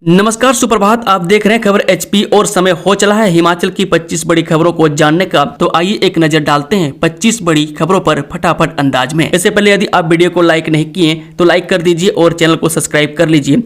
नमस्कार, सुप्रभात। आप देख रहे हैं खबर एचपी और समय हो चला है हिमाचल की 25 बड़ी खबरों को जानने का। तो आइए एक नजर डालते हैं 25 बड़ी खबरों पर फटाफट अंदाज में। इससे पहले यदि आप वीडियो को लाइक नहीं किए तो लाइक कर दीजिए और चैनल को सब्सक्राइब कर लीजिए।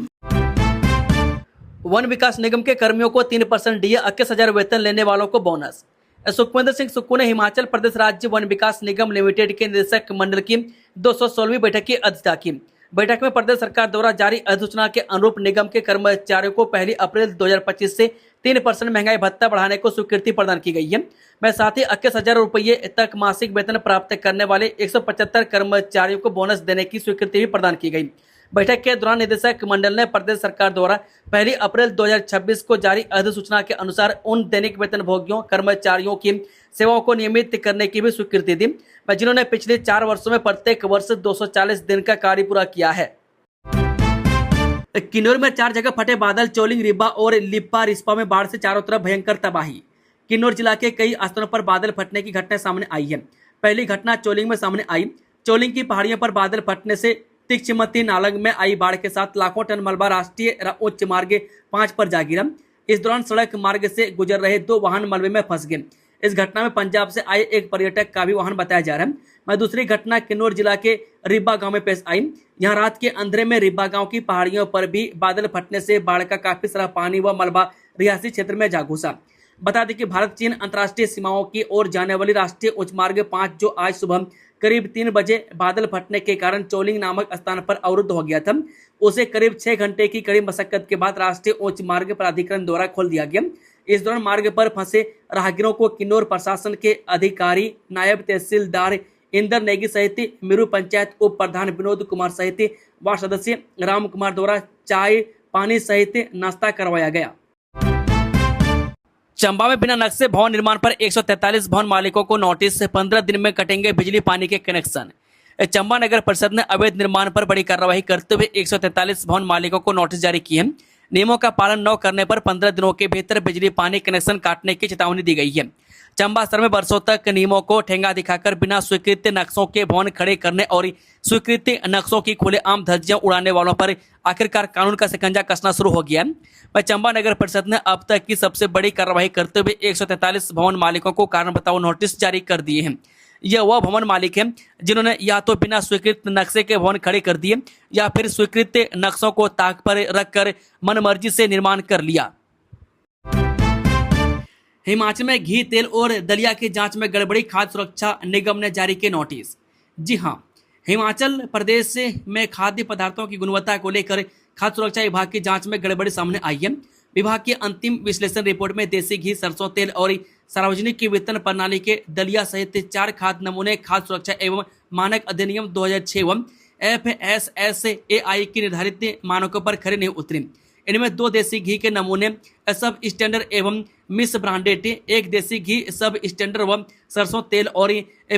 वन विकास निगम के कर्मियों को 3% डीए, 21,000 वेतन लेने वालों को बोनस। सुखविंदर सिंह सुक्खू ने हिमाचल प्रदेश राज्य वन विकास निगम लिमिटेड के निदेशक मंडल की 216वीं बैठक की अध्यक्षता की। बैठक में प्रदेश सरकार द्वारा जारी अधिसूचना के अनुरूप निगम के कर्मचारियों को 1 अप्रैल 2025 से 3% महंगाई भत्ता बढ़ाने को स्वीकृति प्रदान की गई है। मैं साथ ही 21,000 रुपये तक मासिक वेतन प्राप्त करने वाले 175 कर्मचारियों को बोनस देने की स्वीकृति भी प्रदान की गई। बैठक के दौरान निदेशक मंडल ने प्रदेश सरकार द्वारा 1 अप्रैल 2026 को जारी अधिसूचना के अनुसार उन दैनिक वेतनभोगियों कर्मचारियों की सेवाओं को नियमित करने की भी स्वीकृति दी, जिन्होंने पिछले 4 वर्षों में प्रत्येक वर्ष 240 दिन का कार्य पूरा किया है। किन्नौर में 4 जगह फटे बादल, चोलिंग, रिब्बा और लिप्पा रिस्पा में बाढ़ से चारों तरफ भयंकर तबाही। किन्नौर जिला के कई स्थानों पर बादल फटने की घटना सामने आई है। पहली घटना चोलिंग में सामने आई। चोलिंग की पहाड़ियों पर बादल फटने से तिक्षमती नालंग में आई बाढ़ के साथ लाखों टन मलबा राष्ट्रीय उच्च मार्ग 5 पर जा गिरा। इस दौरान सड़क मार्ग से गुजर रहे 2 वाहन मलबे में फंस गए। इस घटना में पंजाब से आए एक पर्यटक का भी वाहन बताया जा रहा है। वहीं दूसरी घटना किन्नौर जिला के रिब्बा गांव में पेश आई। यहां रात के अंधेरे में रिब्बा गांव की पहाड़ियों पर भी बादल फटने से बाढ़ का काफी सारा पानी व मलबा रिहायशी क्षेत्र में जा घुसा। बता दें कि भारत चीन अंतर्राष्ट्रीय सीमाओं की ओर जाने वाली राष्ट्रीय उच्च मार्ग 5 जो आज सुबह करीब 3 बजे बादल फटने के कारण चोलिंग नामक स्थान पर अवरुद्ध हो गया था, उसे करीब 6 घंटे की कड़ी मशक्कत के बाद राष्ट्रीय उच्च मार्ग प्राधिकरण द्वारा खोल दिया गया। इस दौरान मार्ग पर फंसे राहगीरों को किन्नौर प्रशासन के अधिकारी, नायब तहसीलदार इंदर नेगी सहित मिरु पंचायत उप प्रधान विनोद कुमार सहित वार्ड सदस्य राम कुमार द्वारा चाय पानी सहित नाश्ता करवाया गया। चंबा में बिना नक्शे भवन निर्माण पर 143 भवन मालिकों को नोटिस, 15 दिन में कटेंगे बिजली पानी के कनेक्शन। चंबा नगर परिषद ने अवैध निर्माण पर बड़ी कार्रवाई करते हुए 143 भवन मालिकों को नोटिस जारी की है। नियमों का पालन न करने पर 15 दिनों के भीतर बिजली पानी कनेक्शन काटने की चेतावनी दी गई है। चंबा शहर में वर्षों तक नियमों को ठेंगा दिखाकर बिना स्वीकृत नक्शों के भवन खड़े करने और स्वीकृत नक्शों की खुलेआम धज्जियां उड़ाने वालों पर आखिरकार कानून का शिकंजा कसना शुरू हो गया है। वह चंबा नगर परिषद ने अब तक की सबसे बड़ी कार्रवाई करते हुए 143 भवन मालिकों को कारण बताओ नोटिस जारी कर दिए हैं। यह वह भवन मालिक हैं जिन्होंने या तो बिना स्वीकृत नक्शे के भवन खड़े कर दिए या फिर स्वीकृत नक्शों को ताक पर रखकर मनमर्जी से निर्माण कर लिया। हिमाचल में घी, तेल और दलिया की जांच में गड़बड़ी, खाद्य सुरक्षा निगम ने जारी किए नोटिस। जी हां, हिमाचल प्रदेश में खाद्य पदार्थों की गुणवत्ता को लेकर खाद्य सुरक्षा विभाग की जांच में गड़बड़ी सामने आई है। विभाग की अंतिम विश्लेषण रिपोर्ट में देसी घी, सरसों तेल और सार्वजनिक वितरण प्रणाली के दलिया सहित 4 खाद्य नमूने खाद्य सुरक्षा एवं मानक अधिनियम 2006 एवं FSSAI की निर्धारित मानकों पर खरे नहीं उतरे। इनमें 2 देसी घी के नमूने सब स्टैंडर्ड एवं मिस ब्रांडेड, 1 देसी घी सब स्टैंडर्ड व सरसों तेल और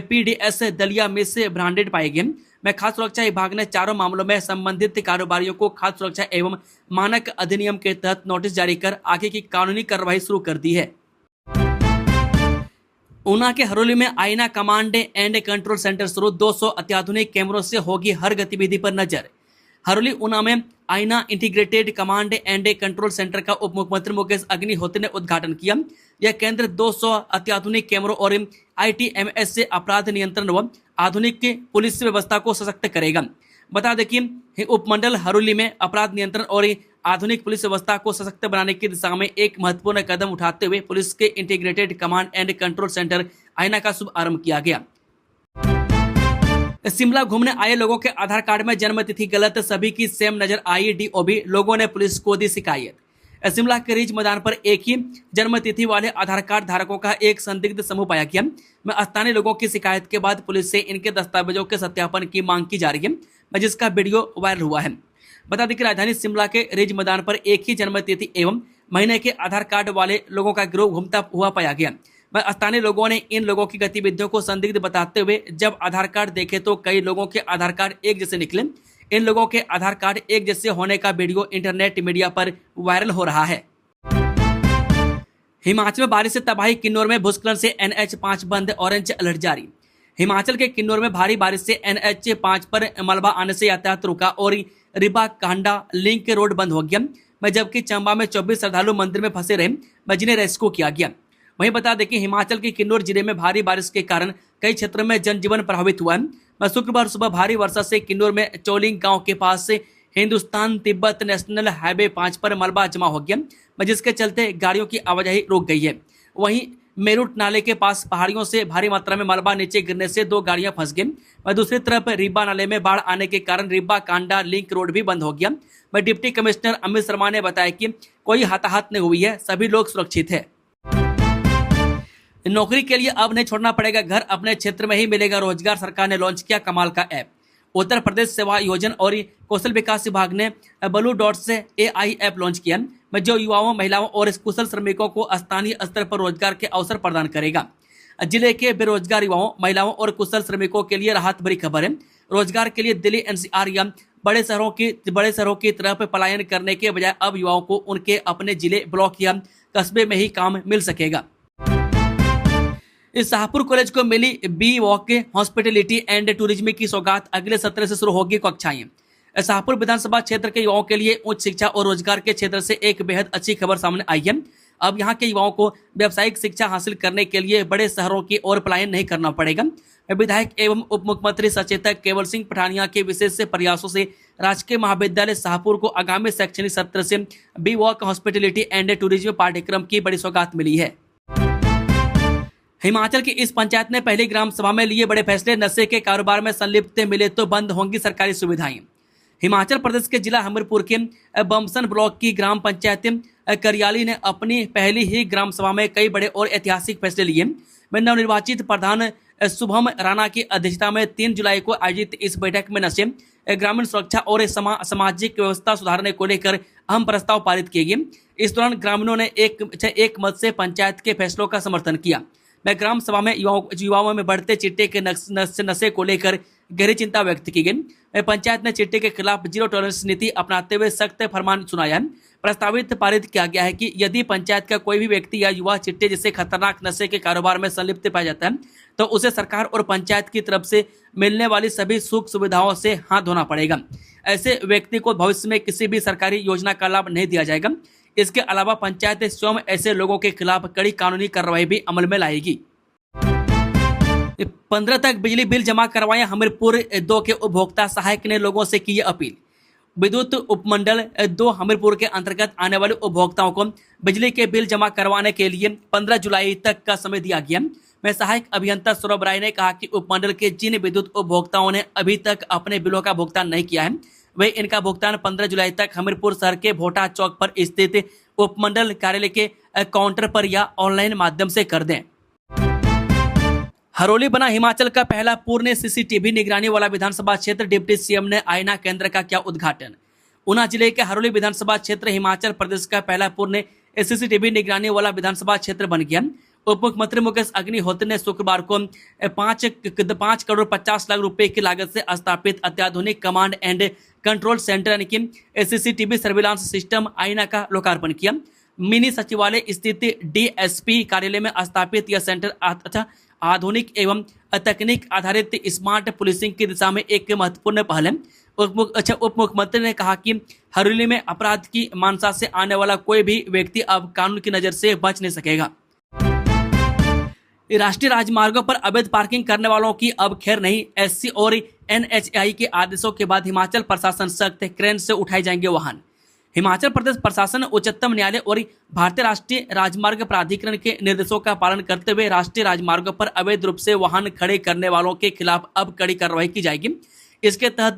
PDS दलिया मिस ब्रांडेड पाए गए। में खाद्य सुरक्षा विभाग ने चारों मामलों में संबंधित कारोबारियों को खाद्य सुरक्षा एवं मानक अधिनियम के तहत नोटिस जारी कर आगे की कानूनी कार्रवाई शुरू कर दी है। ऊना के हरोली में आईना कमांड एंड कंट्रोल सेंटर शुरू, 200 अत्याधुनिक कैमरों से होगी हर गतिविधि पर नजर। हरोली ऊना में आईना integrated command and control centre का उप मुख्यमंत्री मुकेश अग्निहोत्री ने उद्घाटन किया। यह केंद्र 200 अत्याधुनिक कैमरों और ITMS से अपराध नियंत्रण व आधुनिक पुलिस व्यवस्था को सशक्त करेगा। बता दें कि उपमंडल हरोली में अपराध नियंत्रण और आधुनिक पुलिस व्यवस्था को सशक्त बनाने की दिशा में एक महत्वपूर्ण कदम उठाते हुए पुलिस के integrated command and control centre आईना का शुभारंभ किया गया। शिमला घूमने आए लोगों के आधार कार्ड में जन्म तिथि गलत, सभी की सेम नजर आई। DOB लोगों ने पुलिस को दी शिकायत। शिमला के रिज मैदान पर एक ही जन्म तिथि वाले आधार कार्ड धारकों का एक संदिग्ध समूह पाया गया। में स्थानीय लोगों की शिकायत के बाद पुलिस से इनके दस्तावेजों के सत्यापन की मांग की जा रही है, जिसका वीडियो वायरल हुआ है। बता दें कि राजधानी शिमला के रिज मैदान पर एक ही जन्म तिथि एवं महीने के आधार कार्ड वाले लोगों का गिरोह घूमता हुआ पाया गया। स्थानीय लोगों ने इन लोगों की गतिविधियों को संदिग्ध बताते हुए जब आधार कार्ड देखे तो कई लोगों के आधार कार्ड एक जैसे निकले। इन लोगों के आधार कार्ड एक जैसे होने का वीडियो इंटरनेट मीडिया पर वायरल हो रहा है। हिमाचल में बारिश से तबाही, किन्नौर में भूस्खलन से NH5 बंद, ऑरेंज अलर्ट जारी। हिमाचल के किन्नौर में भारी बारिश से NH5 पर मलबा आने से यातायात रुका और रिबा कांडा लिंक रोड बंद हो गया। जबकि चंबा में 24 श्रद्धालु मंदिर में फंसे रहे, जिन्हें रेस्क्यू किया गया। वहीं बता दें कि हिमाचल के किन्नौर जिले में भारी बारिश के कारण कई क्षेत्रों में जनजीवन प्रभावित हुआ है। शुक्रवार सुबह भारी वर्षा से किन्नौर में चोलिंग गांव के पास से हिंदुस्तान तिब्बत नेशनल हाईवे 5 पर मलबा जमा हो गया, जिसके चलते गाड़ियों की आवाजाही रुक गई है। वहीं मेरुट नाले के पास पहाड़ियों से भारी मात्रा में मलबा नीचे गिरने से 2 गाड़ियां फंस गई। वहीं दूसरी तरफ रिब्बा नाले में बाढ़ आने के कारण रिब्बा कांडा लिंक रोड भी बंद हो गया। वहीं डिप्टी कमिश्नर अमित शर्मा ने बताया कि कोई हताहत नहीं हुई है, सभी लोग सुरक्षित है। नौकरी के लिए अब नहीं छोड़ना पड़ेगा घर, अपने क्षेत्र में ही मिलेगा रोजगार। सरकार ने लॉन्च किया कमाल का ऐप। उत्तर प्रदेश सेवा योजना और कौशल विकास विभाग ने बलू डॉट से AI ऐप लॉन्च किया, जो युवाओं, महिलाओं और कुशल श्रमिकों को स्थानीय स्तर पर रोजगार के अवसर प्रदान करेगा। जिले के बेरोजगार युवाओं, महिलाओं और कुशल श्रमिकों के लिए राहत भरी खबर है। रोजगार के लिए दिल्ली, NCR या बड़े शहरों की तरफ पलायन करने के बजाय अब युवाओं को उनके अपने जिले, ब्लॉक या कस्बे में ही काम मिल सकेगा। इस शाहपुर कॉलेज को मिली B voc hospitality and tourism की सौगात। अगले सत्र से शुरू होगी कक्षाएं। शाहपुर विधानसभा क्षेत्र के युवाओं के लिए उच्च शिक्षा और रोजगार के क्षेत्र से एक बेहद अच्छी खबर सामने आई है। अब यहां के युवाओं को व्यावसायिक शिक्षा हासिल करने के लिए बड़े शहरों की ओर पलायन नहीं करना पड़ेगा। विधायक एवं उप मुख्यमंत्री सचेतक केवल सिंह पठानिया के विशेष प्रयासों से राजकीय महाविद्यालय शाहपुर को आगामी शैक्षणिक सत्र से B voc hospitality and tourism पाठ्यक्रम की बड़ी सौगात मिली है। हिमाचल की इस पंचायत ने पहली ग्राम सभा में लिए बड़े फैसले। नशे के कारोबार में संलिप्त मिले तो बंद होंगी सरकारी सुविधाएं। हिमाचल प्रदेश के जिला हमीरपुर के बमसन ब्लॉक की ग्राम पंचायत करियाली ने अपनी पहली ही ग्राम सभा में कई बड़े और ऐतिहासिक फैसले लिए। नवनिर्वाचित प्रधान शुभम राणा की अध्यक्षता में 3 जुलाई को आयोजित इस बैठक में नशे, ग्रामीण सुरक्षा और सामाजिक व्यवस्था सुधारने को लेकर अहम प्रस्ताव पारित किए गए। इस दौरान ग्रामीणों ने एक मत से पंचायत के फैसलों का समर्थन किया। ग्राम सभा में युवाओं में बढ़ते चिट्टे के नशे को लेकर गहरी चिंता व्यक्त की गई। पंचायत ने चिट्टे के खिलाफ जीरो टॉलरेंस नीति अपनाते हुए सख्त फरमान सुनाया है। प्रस्तावित पारित किया गया है कि यदि पंचायत का कोई भी व्यक्ति या युवा चिट्टे जैसे खतरनाक नशे के कारोबार में संलिप्त पाया जाता है तो उसे सरकार और पंचायत की तरफ से मिलने वाली सभी सुख सुविधाओं से हाथ धोना पड़ेगा। ऐसे व्यक्ति को भविष्य में किसी भी सरकारी योजना का लाभ नहीं दिया जाएगा। इसके अलावा पंचायत स्वयं ऐसे लोगों के खिलाफ कड़ी कानूनी कार्रवाई भी अमल में लाएगी। 15 तक बिजली बिल जमा करवाएं, हमीरपुर 2 के उपभोक्ता सहायक ने लोगों से की अपील। विद्युत उपमंडल 2 हमीरपुर के अंतर्गत आने वाले उपभोक्ताओं को बिजली के बिल जमा करवाने के लिए 15 जुलाई तक का समय दिया गया। में सहायक अभियंता सौरभ राय ने कहा कि उपमंडल के जिन विद्युत उपभोक्ताओं ने अभी तक अपने बिलों का भुगतान नहीं किया है वे इनका भुगतान 15 जुलाई तक हमीरपुर शहर के भोटा चौक पर स्थित उपमंडल कार्यालय के काउंटर पर या ऑनलाइन माध्यम से कर दें। हरोली बना हिमाचल का पहला पूर्ण CCTV निगरानी वाला विधानसभा क्षेत्र। डिप्टी सीएम ने आईना केंद्र का किया उद्घाटन। ऊना जिले के हरोली विधानसभा क्षेत्र हिमाचल प्रदेश का पहला पूर्ण CCTV निगरानी वाला विधानसभा क्षेत्र बन गया। उप मुख्यमंत्री मुकेश अग्निहोत्री ने शुक्रवार को 5 करोड़ 50 लाख रुपए की लागत से स्थापित अत्याधुनिक कमांड एंड कंट्रोल सेंटर यानी कि CCTV सर्विलांस सिस्टम आईना का लोकार्पण किया। मिनी सचिवालय स्थित DSP कार्यालय में स्थापित यह सेंटर आधुनिक एवं तकनीक आधारित स्मार्ट पुलिसिंग की दिशा में एक महत्वपूर्ण पहल है। उप मुख्यमंत्री ने कहा कि हरोली में अपराध की मानसा से आने वाला कोई भी व्यक्ति अब कानून की नजर से बच नहीं सकेगा। राष्ट्रीय राजमार्गों पर अवैध पार्किंग करने वालों की अब खैर नहीं। SC और NHAI के आदेशों के बाद हिमाचल प्रशासन सख्त, क्रेन से उठाए जाएंगे वाहन। हिमाचल प्रदेश प्रशासन उच्चतम न्यायालय और भारतीय राष्ट्रीय राजमार्ग प्राधिकरण के निर्देशों का पालन करते हुए राष्ट्रीय राजमार्गों पर अवैध रूप से वाहन खड़े करने वालों के खिलाफ अब कड़ी कार्रवाई की जाएगी। इसके तहत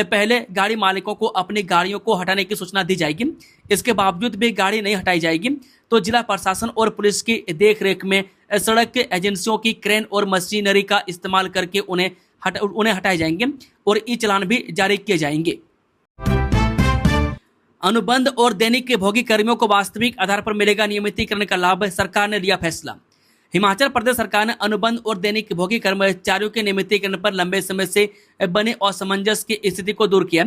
पहले गाड़ी मालिकों को अपनी गाड़ियों को हटाने की सूचना दी जाएगी। इसके बावजूद भी गाड़ी नहीं हटाई जाएगी तो जिला प्रशासन और पुलिस की देखरेख में सड़क एजेंसियों की क्रेन और मशीनरी का इस्तेमाल करके उन्हें हटाए जाएंगे और ई चालान भी जारी किए जाएंगे। अनुबंध और दैनिक के भोगी कर्मियों को वास्तविक आधार पर मिलेगा नियमितीकरण का लाभ, सरकार ने लिया फैसला। हिमाचल प्रदेश सरकार ने अनुबंध और दैनिक भोगी कर्मचारियों के नियमितीकरण पर लंबे समय से बने असमंजस की स्थिति को दूर किया।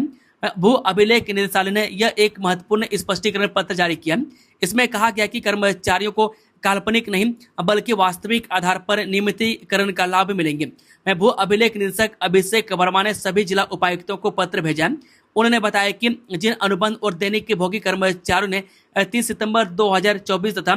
भू अभिलेख निदेशालय ने यह एक महत्वपूर्ण स्पष्टीकरण पत्र जारी किया। इसमें कहा गया कि कर्मचारियों को काल्पनिक नहीं बल्कि वास्तविक आधार पर नियमितीकरण का लाभ मिलेंगे। भू अभिलेख निदेशक अभिषेक वर्मा ने सभी जिला उपायुक्तों को पत्र भेजा। उन्होंने बताया कि जिन अनुबंध और दैनिक के भोगी कर्मचारियों ने 30 सितंबर 2024 तथा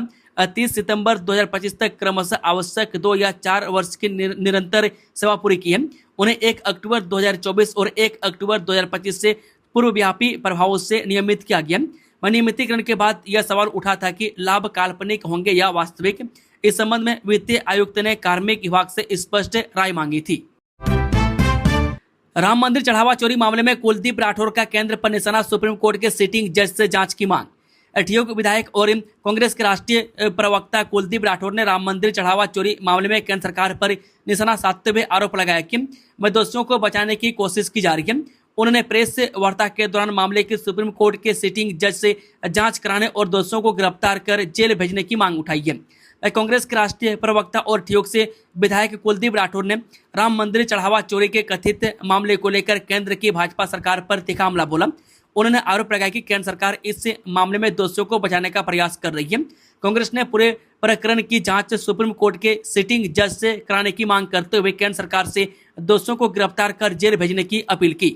30 सितंबर 2025 तक क्रमशः आवश्यक 2 या 4 वर्ष की निरंतर सेवा पूरी की है, उन्हें 1 अक्टूबर 2024 और 1 अक्टूबर 2025 से पूर्वव्यापी प्रभावों से नियमित किया गया। नियमितीकरण के बाद यह सवाल उठा था कि लाभ काल्पनिक होंगे या वास्तविक। इस संबंध में वित्तीय आयुक्त ने कार्मिक विभाग से स्पष्ट राय मांगी थी। राम मंदिर चढ़ावा चोरी मामले में कुलदीप राठौर का केंद्र पर निशाना, सुप्रीम कोर्ट के सिटिंग जज से जांच की मांग। ठियोग विधायक और कांग्रेस के राष्ट्रीय प्रवक्ता कुलदीप राठौर ने राम मंदिर चढ़ावा चोरी मामले में केंद्र सरकार पर निशाना साधते हुए आरोप लगाया कि दोषियों को बचाने की कोशिश की जा रही है। उन्होंने प्रेस वार्ता के दौरान मामले की सुप्रीम कोर्ट के सिटिंग जज से जांच कराने और दोषियों को गिरफ्तार कर जेल भेजने की मांग उठाई है। कांग्रेस के राष्ट्रीय प्रवक्ता और ठियोग से विधायक कुलदीप राठौर ने राम मंदिर चढ़ावा चोरी के कथित मामले को लेकर केंद्र की भाजपा सरकार पर तीखा हमला बोला। उन्होंने आरोप लगाया कि केंद्र सरकार इस मामले में दोषियों को बचाने का प्रयास कर रही है। कांग्रेस ने पूरे प्रकरण की जांच सुप्रीम कोर्ट के सिटिंग जज से कराने की मांग करते हुए केंद्र सरकार से दोषियों को गिरफ्तार कर जेल भेजने की अपील की।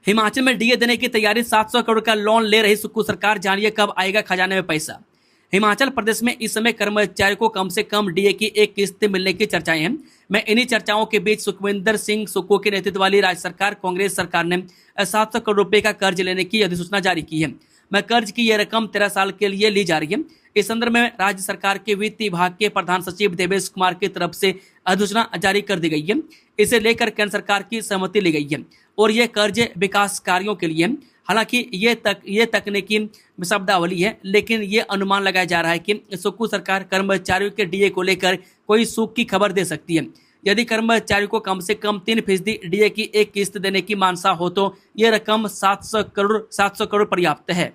हिमाचल में डीए देने की तैयारी, 700 करोड़ का लोन ले रही सुक्खू सरकार, जानिए कब आएगा खजाने में पैसा। हिमाचल प्रदेश में इस समय कर्मचारियों को कम से कम डीए की एक किस्त मिलने की चर्चाएं हैं। मैं इन्हीं चर्चाओं के बीच सुखविंदर सिंह सुक्खू के नेतृत्व वाली राज्य सरकार कांग्रेस सरकार ने 700 करोड़ रुपए का कर्ज लेने की अधिसूचना जारी की है। मैं कर्ज की यह रकम 13 साल के लिए ली जा रही है। इस संदर्भ में राज्य सरकार के वित्त विभाग के प्रधान सचिव देवेश कुमार की तरफ से अधिसूचना जारी कर दी गई है। इसे लेकर केंद्र सरकार की सहमति ली गई है और यह कर्ज विकास कार्यों के लिए। हालांकि ये तकनीकी शब्दावली है, लेकिन ये अनुमान लगाया जा रहा है कि सुक्खू सरकार कर्मचारियों के डीए को लेकर कोई सूख की खबर दे सकती है। यदि कर्मचारियों को कम से कम 3% डीए की एक किस्त देने की मानसा हो तो यह रकम 700 करोड़ पर्याप्त है।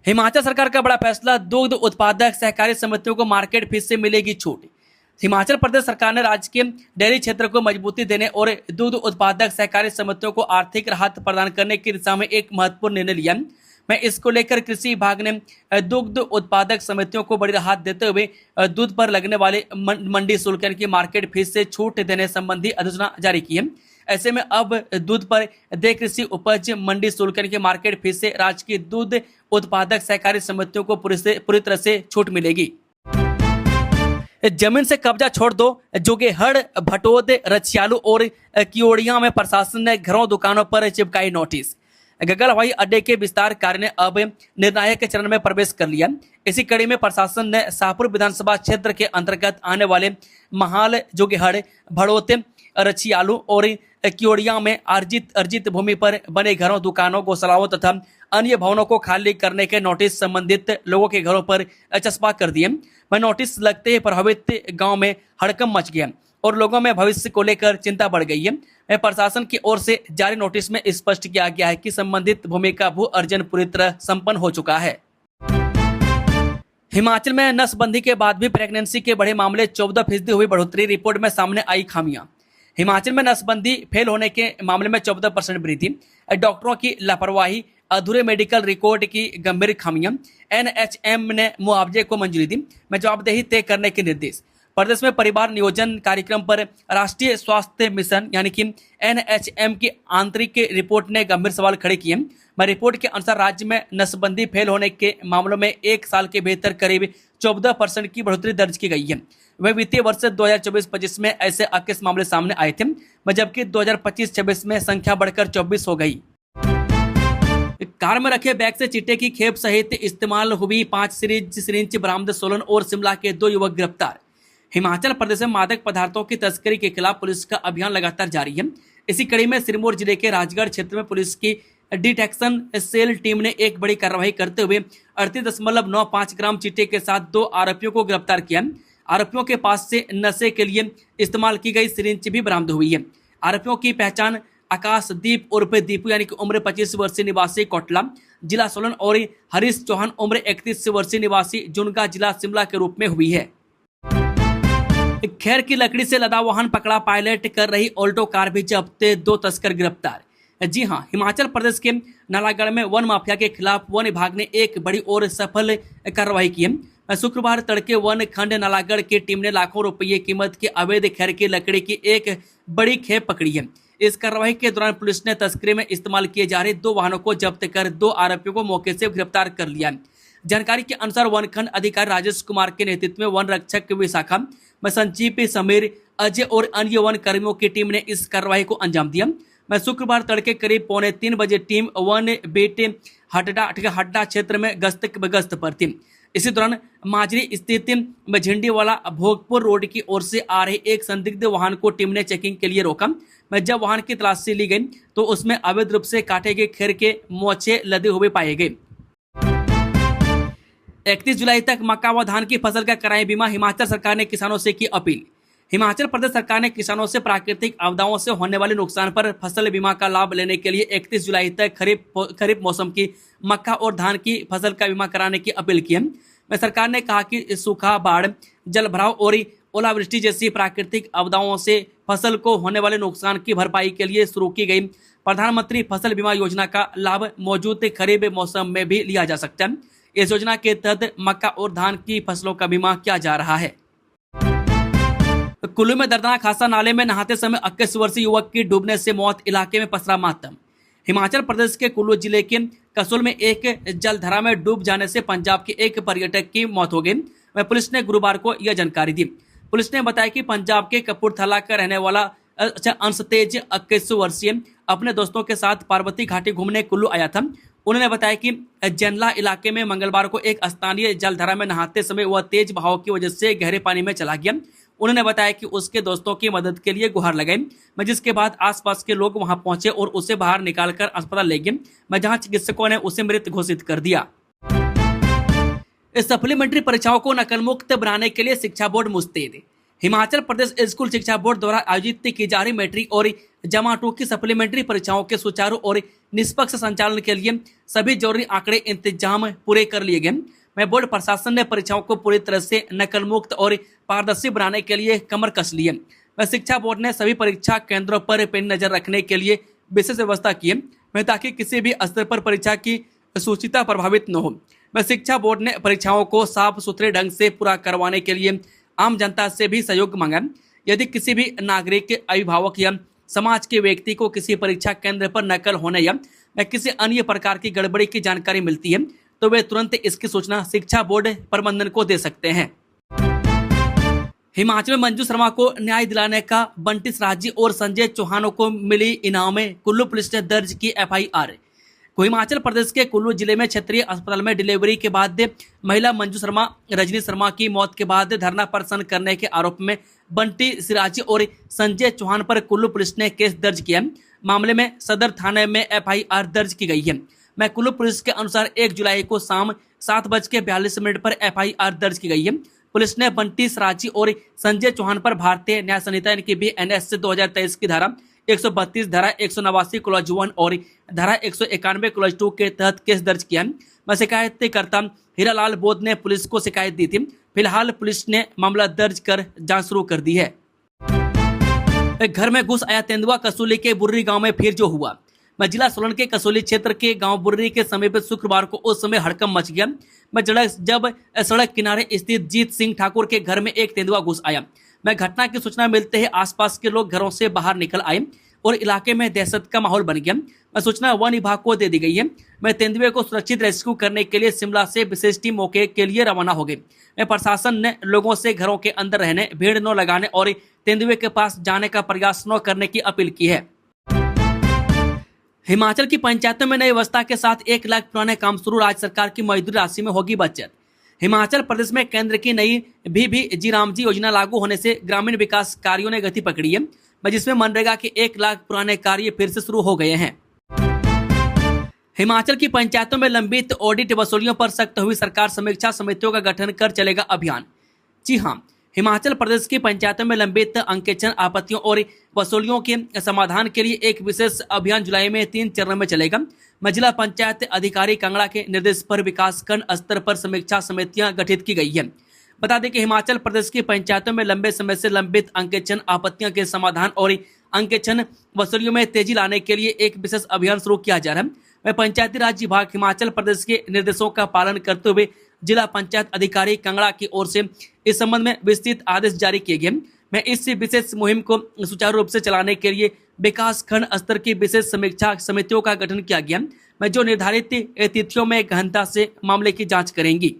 हिमाचल सरकार का बड़ा फैसला, दुग्ध उत्पादक सहकारी समितियों को मार्केट फीस से मिलेगी छूट। हिमाचल प्रदेश सरकार ने राज्य के डेयरी क्षेत्र को मजबूती देने और दूध उत्पादक सहकारी समितियों को आर्थिक राहत प्रदान करने की दिशा में एक महत्वपूर्ण निर्णय लिया। मैं इसको लेकर कृषि विभाग ने दुग्ध उत्पादक समितियों को बड़ी राहत देते हुए दूध पर लगने वाले मंडी शुल्क की मार्केट फीस से छूट देने संबंधी अधिसूचना जारी की है। ऐसे में अब दूध पर देय कृषि उपज मंडी शुल्क की मार्केट फीस से राज्य की दूध उत्पादक सहकारी समितियों को पूरी तरह से छूट मिलेगी। जमीन से कब्जा छोड़ दो, जोगेहड़, भटोद, रछियालू और कियोड़िया में प्रशासन ने घरों दुकानों पर चिपकाई नोटिस। गगल हवाई अड्डे के विस्तार कार्य ने अब निर्णायक चरण में प्रवेश कर लिया। इसी कड़ी में प्रशासन ने शाहपुर विधानसभा क्षेत्र के अंतर्गत आने वाले महाल, जोगेहड़, भड़ोत, रछियालू और कियोड़िया में अर्जित भूमि पर बने घरों, दुकानों, गौशालाओं तथा अन्य भवनों को खाली करने के नोटिस संबंधित लोगों के घरों पर चस्पा कर दिए। वह नोटिस लगते ही प्रभावित गांव में हड़कंप मच गया और लोगों में भविष्य को लेकर चिंता बढ़ गई है। प्रशासन की ओर से जारी नोटिस में स्पष्ट किया गया है कि संबंधित भूमि का भू अर्जन पूरी तरह संपन्न हो चुका है। हिमाचल में नसबंदी के बाद भी प्रेगनेंसी के बढ़े मामले, 14% हुई बढ़ोतरी, रिपोर्ट में सामने आई खामियां। हिमाचल में नसबंदी फेल होने के मामले में 14% वृद्धि, डॉक्टरों की लापरवाही, अधूरे मेडिकल रिकॉर्ड की गंभीर खामियां, एनएचएम ने मुआवजे को मंजूरी दी, में जवाबदेही तय करने के निर्देश। प्रदेश में परिवार नियोजन कार्यक्रम पर राष्ट्रीय स्वास्थ्य मिशन यानी कि एनएचएम की आंतरिक रिपोर्ट ने गंभीर सवाल खड़े किए। रिपोर्ट के अनुसार राज्य में नसबंदी फेल होने के मामलों में एक साल के भीतर करीब 14% की बढ़ोतरी दर्ज की गई है। वह वित्तीय वर्ष 2024-25 में ऐसे 21 मामले सामने आए थे, जबकि 2025-26 में संख्या बढ़कर 24 हो गई। कार में रखे बैग से चिट्टे की खेप सहित इस्तेमाल हुई 5 सिरिंज बरामद, सोलन और शिमला के 2 युवक गिरफ्तार। हिमाचल प्रदेश में मादक पदार्थों की तस्करी के खिलाफ पुलिस का अभियान लगातार जारी है। इसी कड़ी में सिरमौर जिले के राजगढ़ क्षेत्र में पुलिस की डिटेक्शन सेल टीम ने एक बड़ी कार्रवाई करते हुए 38.95 ग्राम चिट्टे के साथ 2 आरोपियों को गिरफ्तार किया। आरोपियों के पास से नशे के लिए इस्तेमाल की गई सिरिंज भी बरामद हुई है। आरोपियों की पहचान आकाशदीप उर्फ दीपू यानी कि उम्र 25 वर्षीय निवासी कोटला जिला सोलन और हरीश चौहान उम्र 31 वर्षीय निवासी जुनगा जिला शिमला के रूप में हुई है। खैर की लकड़ी से लदा वाहन पकड़ा, पायलट कर रही ऑल्टो कार भी जब्त, 2 तस्कर गिरफ्तार। जी हां, हिमाचल प्रदेश के नालागढ़ में वन माफिया के खिलाफ वन विभाग ने एक बड़ी और सफल कार्रवाई की है। शुक्रवार तड़के वन खंड नालागढ़ की टीम ने लाखों रुपये कीमत की अवैध खैर की लकड़ी की एक बड़ी खेप पकड़ी है। इस कार्रवाई के दौरान पुलिस ने तस्करी में इस्तेमाल किए जा रहे 2 वाहनों को जब्त कर 2 आरोपियों को मौके से गिरफ्तार कर लिया। जानकारी के अनुसार वनखंड अधिकारी राजेश कुमार के नेतृत्व में वन रक्षक विशाखा में संजीव, समीर, अजय और अन्य वन कर्मियों की टीम ने इस कार्रवाई को अंजाम दिया। मैं शुक्रवार तड़के करीब 2:45 बजे टीम वन बीट हड्डा क्षेत्र में गश्त पर थी। इसी दौरान माजरी स्थित झिंडीवाला भोगपुर रोड की ओर से आ रहे एक संदिग्ध वाहन को टीम ने चेकिंग के लिए रोका। मैं जब वाहन की तलाशी ली गई तो उसमें अवैध रूप से काटे गए खेर के मोचे लदे हुए पाए गए। 31 जुलाई तक मक्का व धान की फसल का कराएं बीमा, हिमाचल सरकार ने किसानों से की अपील। हिमाचल प्रदेश सरकार ने किसानों से प्राकृतिक आपदाओं से होने वाले नुकसान पर फसल बीमा का लाभ लेने के लिए 31 जुलाई तक खरीफ मौसम की मक्का और धान की फसल का बीमा कराने की अपील की है। में सरकार ने कहा कि सूखा, बाढ़, जल भराव और ओलावृष्टि जैसी प्राकृतिक आपदाओं से फसल को होने वाले नुकसान की भरपाई के लिए शुरू की गई प्रधानमंत्री फसल बीमा योजना का लाभ मौजूद खरीफ मौसम में भी लिया जा सकता है। इस योजना के तहत मक्का और धान की फसलों का बीमा किया जा रहा है। कुल्लू में दर्दनाक हादसा, नाले में नहाते समय 21 वर्षीय युवक की डूबने से मौत, इलाके में पसरा मातम। हिमाचल प्रदेश के कुल्लू जिले के कसोल में एक जलधारा में डूब जाने से पंजाब के एक पर्यटक की मौत हो गई। वह पुलिस ने गुरुवार को यह जानकारी दी। पुलिस ने बताया कि पंजाब के कपूरथला का रहने वाला अंश तेज 21 वर्षीय अपने दोस्तों के साथ पार्वती घाटी घूमने कुल्लू आया था। उन्होंने बताया कि जनला इलाके में मंगलवार को एक स्थानीय जलधारा में नहाते समय वह तेज बहाव की वजह से गहरे पानी में चला गया। उन्होंने बताया कि उसके दोस्तों की मदद के लिए गुहार लगाई, जिसके बाद आसपास के लोग वहां पहुंचे और उसे बाहर निकालकर अस्पताल ले गए, जहां चिकित्सकों ने उसे मृत घोषित कर दिया। इस सप्लीमेंट्री परीक्षाओं को नकल मुक्त बनाने के लिए शिक्षा बोर्ड मुस्तैद। हिमाचल प्रदेश स्कूल शिक्षा बोर्ड द्वारा आयोजित की जा रही मैट्रिक और जमा 2 की सप्लीमेंट्री परीक्षाओं के सुचारू और निष्पक्ष संचालन के लिए सभी जरूरी आंकड़े इंतजाम पूरे कर लिए गए। मैं बोर्ड प्रशासन ने परीक्षाओं को पूरी तरह से नकल मुक्त और पारदर्शी बनाने के लिए कमर कस ली है। वह शिक्षा बोर्ड ने सभी परीक्षा केंद्रों पर पेन नजर रखने के लिए विशेष व्यवस्था की है, ताकि किसी भी स्तर पर परीक्षा की शुचिता प्रभावित न हो। वह शिक्षा बोर्ड ने परीक्षाओं को साफ सुथरे ढंग से पूरा करवाने के लिए आम जनता से भी सहयोग मांगा। यदि किसी भी नागरिक, अभिभावक या समाज के व्यक्ति को किसी परीक्षा केंद्र पर नकल होने या किसी अन्य प्रकार की गड़बड़ी की जानकारी मिलती है तो वे तुरंत इसकी सूचना शिक्षा बोर्ड प्रबंधन को दे सकते हैं। हिमाचल में मंजू शर्मा को न्याय दिलाने का बंटी सराजी और संजय चौहानों को मिली इनामें, कुल्लू पुलिस ने दर्ज की FIR। हिमाचल प्रदेश के कुल्लू जिले में क्षेत्रीय अस्पताल में डिलीवरी के बाद महिला मंजू शर्मा, रजनी शर्मा की मौत के बाद धरना प्रदर्शन करने के आरोप में बंटी सिराजी और संजय चौहान पर कुल्लू पुलिस ने केस दर्ज किया। मामले में सदर थाने में FIR दर्ज की गई है। मैं कुल्लू पुलिस के अनुसार 1 जुलाई को शाम 7:42 पर FIR दर्ज की गई है। पुलिस ने बंटी सराजी और संजय चौहान पर भारतीय न्याय संहिता की BNS 2023 की धारा 132, धारा 189 क्लॉज 1 और धारा 191 क्लॉज 2 के तहत केस दर्ज किया है। मैं शिकायतकर्ता हीरालाल बोध ने पुलिस को शिकायत दी थी। फिलहाल पुलिस ने मामला दर्ज कर जांच शुरू कर दी है। घर में घुस आया तेंदुआ, कसौली के बुर्री गांव में फिर जो हुआ। मैं जिला सोलन के कसौली क्षेत्र के गांव बुर्री के समीप शुक्रवार को उस समय हड़कंप मच गया। जब सड़क किनारे स्थित जीत सिंह ठाकुर के घर में एक तेंदुआ घुस आया। मैं घटना की सूचना मिलते ही आसपास के लोग घरों से बाहर निकल आए और इलाके में दहशत का माहौल बन गया। मैं सूचना वन विभाग को दे दी गई है। मैं तेंदुए को सुरक्षित रेस्क्यू करने के लिए शिमला से विशेष टीम मौके के लिए रवाना हो गई। मैं प्रशासन ने लोगों से घरों के अंदर रहने, भीड़ न लगाने और तेंदुए के पास जाने का प्रयास न करने की अपील की है। हिमाचल की पंचायतों में नई व्यवस्था के साथ 1 लाख पुराने काम शुरू, राज्य सरकार की मजदूरी राशि में होगी बचत। हिमाचल प्रदेश में केंद्र की नई VBG रामजी योजना लागू होने से ग्रामीण विकास कार्यों ने गति पकड़ी है, जिसमें मनरेगा के 1 लाख पुराने कार्य फिर से शुरू हो गए हैं। हिमाचल की पंचायतों में लंबित ऑडिट वसूलियों पर सख्त हुई सरकार, समीक्षा समितियों का गठन कर चलेगा अभियान। जी हां, हिमाचल प्रदेश की पंचायतों में लंबित अंकेक्षण, आपत्तियों और वसूलियों के समाधान के लिए एक विशेष अभियान जुलाई में 3 चरणों में चलेगा। जिला पंचायत अधिकारी कांगड़ा के निर्देश पर विकासखंड स्तर पर समीक्षा समितियां गठित की गई है। बता दें कि हिमाचल प्रदेश की पंचायतों में लंबे समय से लंबित अंकेक्षण, आपत्तियों के समाधान और अंकेक्षण वसूलियों में तेजी लाने के लिए एक विशेष अभियान शुरू किया जा रहा है। पंचायती राज विभाग हिमाचल प्रदेश के निर्देशों का पालन करते हुए जिला पंचायत अधिकारी कांगड़ा की ओर से इस संबंध में विस्तृत आदेश जारी किए गए। मैं इस विशेष मुहिम को सुचारू रूप से चलाने के लिए विकास खंड स्तर की विशेष समीक्षा समितियों का गठन किया गया, जो निर्धारित तिथियों में गहनता से मामले की जांच करेंगी।